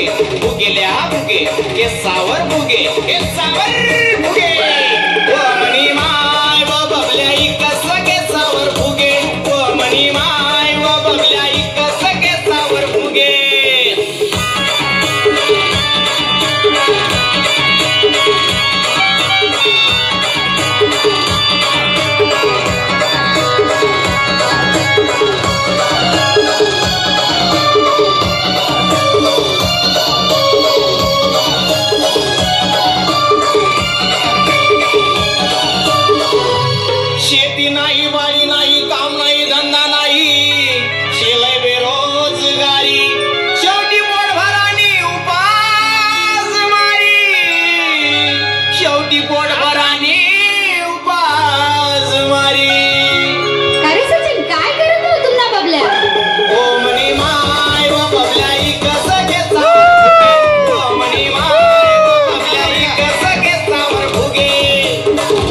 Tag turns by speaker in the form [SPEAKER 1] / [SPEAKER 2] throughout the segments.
[SPEAKER 1] फुगे फुगेल्या फुगे केसावर फुगे केसावर फुगे ओ मनी माय व बबल्या इकस केसावर फुगे ओ मनी माय व बबल्या इकस केसावर फुगे शेती नाही बाळी नाही काम नाही धंदा नाही शेलय बेरोजगारी शेवटी पोटभरानी उपास मारी शेवटी पोटभरानी उपास मारी
[SPEAKER 2] अरे सचिन काय करत हो तुमना बबल्या
[SPEAKER 1] ओ मनी माय व बबल्या इकस केसावर ओ मनी माय व बबल्या इकस केसावर फुगे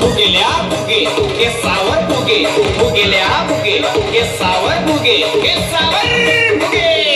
[SPEAKER 1] फुगेल्या फुगे केसावर फुगे फुगेल्या फुगे केसावर फुगे केसावर फुगे